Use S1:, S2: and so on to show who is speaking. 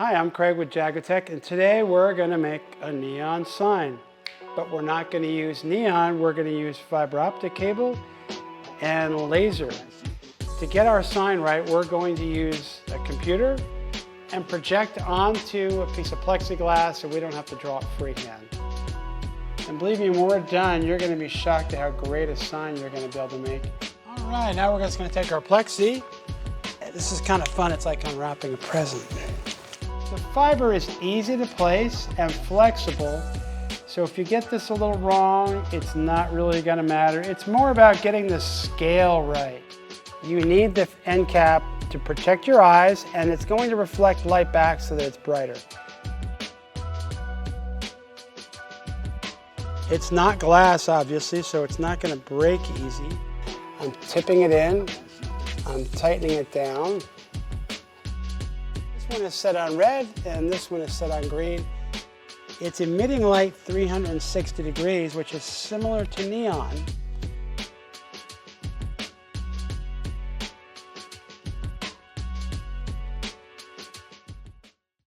S1: Hi, I'm Craig with Jagoteq, and today we're going to make a neon sign. But we're not going to use neon, we're going to use fiber optic cable and laser. To get our sign right, we're going to use a computer and project onto a piece of plexiglass so we don't have to draw it freehand. And believe me, when we're done, you're going to be shocked at how great a sign you're going to be able to make. All right, now we're just going to take our plexi. This is kind of fun, it's like unwrapping a present. The fiber is easy to place and flexible, so if you get this a little wrong, it's not really going to matter. It's more about getting the scale right. You need the end cap to protect your eyes, and it's going to reflect light back so that it's brighter. It's not glass, obviously, so it's not going to break easy. I'm tipping it in, I'm tightening it down. This one is set on red and this one is set on green. It's emitting light 360 degrees, which is similar to neon.